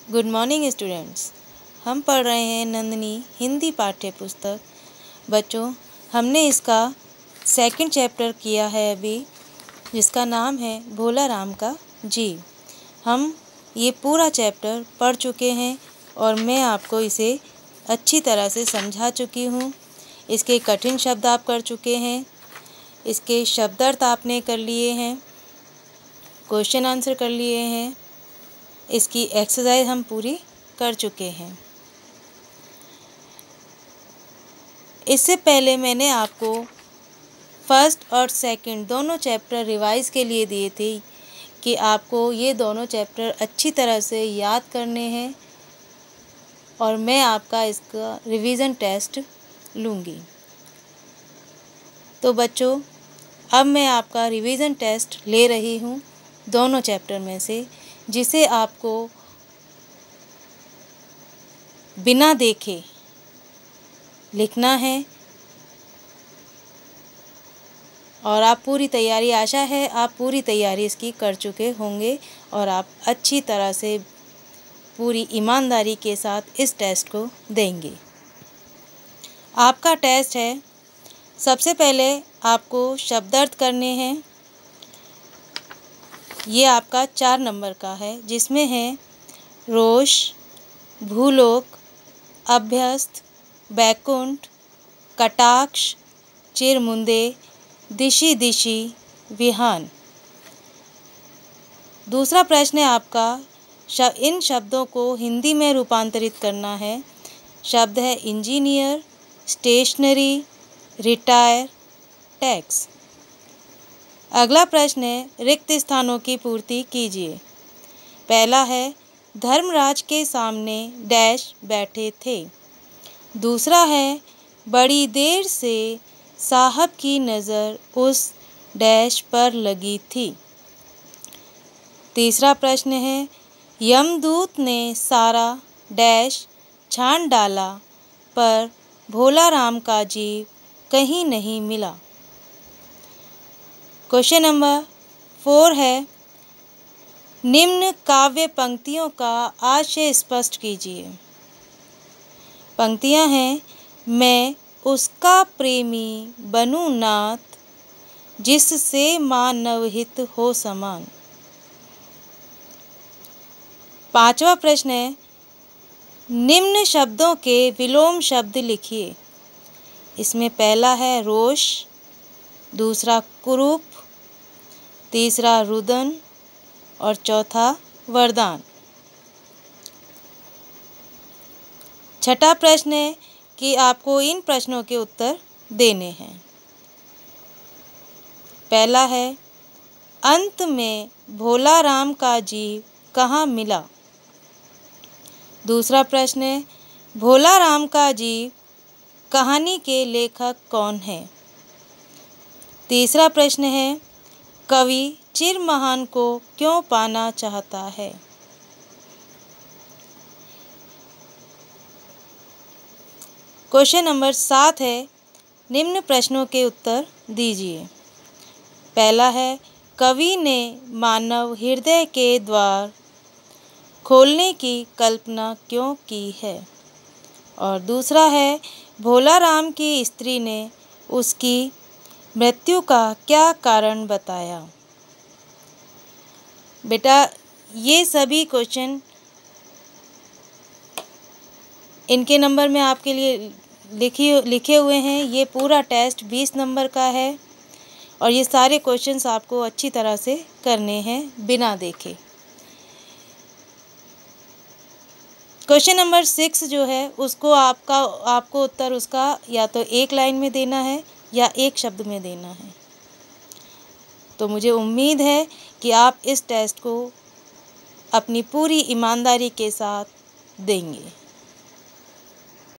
Good morning students. हम पढ़ रहे हैं नंदिनी हिंदी पाठ्य पुस्तक। बच्चों, हमने इसका सेकंड चैप्टर किया है अभी, जिसका नाम है भोला राम का जी। हम ये पूरा चैप्टर पढ़ चुके हैं और मैं आपको इसे अच्छी तरह से समझा चुकी हूँ। इसके कठिन शब्द आप कर चुके हैं, इसके शब्दार्थ आपने कर लिए हैं, क्वेश्चन आंसर कर लिए हैं, इसकी एक्सरसाइज हम पूरी कर चुके हैं। इससे पहले मैंने आपको फर्स्ट और सेकंड दोनों चैप्टर रिवाइज के लिए दिए थे कि आपको ये दोनों चैप्टर अच्छी तरह से याद करने हैं और मैं आपका इसका रिवीजन टेस्ट लूँगी। तो बच्चों, अब मैं आपका रिवीजन टेस्ट ले रही हूँ दोनों चैप्टर में से, जिसे आपको बिना देखे लिखना है और आप पूरी तैयारी, आशा है आप पूरी तैयारी इसकी कर चुके होंगे और आप अच्छी तरह से पूरी ईमानदारी के साथ इस टेस्ट को देंगे। आपका टेस्ट है, सबसे पहले आपको शब्दार्थ करने हैं। ये आपका 4 नंबर का है, जिसमें है रोष, भूलोक, अभ्यस्त, बैकुंठ, कटाक्ष, चिरमुंदे, दिशि दिशि, विहान। दूसरा प्रश्न है आपका, इन शब्दों को हिंदी में रूपांतरित करना है। शब्द है इंजीनियर, स्टेशनरी, रिटायर, टैक्स। अगला प्रश्न है रिक्त स्थानों की पूर्ति कीजिए। पहला है धर्मराज के सामने डैश बैठे थे। दूसरा है बड़ी देर से साहब की नज़र उस डैश पर लगी थी। तीसरा प्रश्न है यमदूत ने सारा डैश छान डाला पर भोला राम का जीव कहीं नहीं मिला। क्वेश्चन नंबर 4 है निम्न काव्य पंक्तियों का आशय स्पष्ट कीजिए। पंक्तियां हैं, मैं उसका प्रेमी बनूं नाथ, जिससे मानव हित हो समान। 5वां प्रश्न है निम्न शब्दों के विलोम शब्द लिखिए। इसमें पहला है रोष, दूसरा कुरूप, तीसरा रुदन और चौथा वरदान। छठा प्रश्न है कि आपको इन प्रश्नों के उत्तर देने हैं। पहला है अंत में भोला राम का जीव कहाँ मिला। दूसरा प्रश्न है भोला राम का जीव कहानी के लेखक कौन है। तीसरा प्रश्न है कवि चिर महान को क्यों पाना चाहता है। क्वेश्चन नंबर 7 है निम्न प्रश्नों के उत्तर दीजिए। पहला है कवि ने मानव हृदय के द्वार खोलने की कल्पना क्यों की है। और दूसरा है भोला राम की स्त्री ने उसकी मृत्यु का क्या कारण बताया। बेटा, ये सभी क्वेश्चन इनके नंबर में आपके लिए लिखे हुए हैं। ये पूरा टेस्ट 20 नंबर का है और ये सारे क्वेश्चंस आपको अच्छी तरह से करने हैं बिना देखे। क्वेश्चन नंबर 6 जो है उसको आपको उत्तर उसका या तो एक लाइन में देना है या एक शब्द में देना है। तो मुझे उम्मीद है कि आप इस टेस्ट को अपनी पूरी ईमानदारी के साथ देंगे।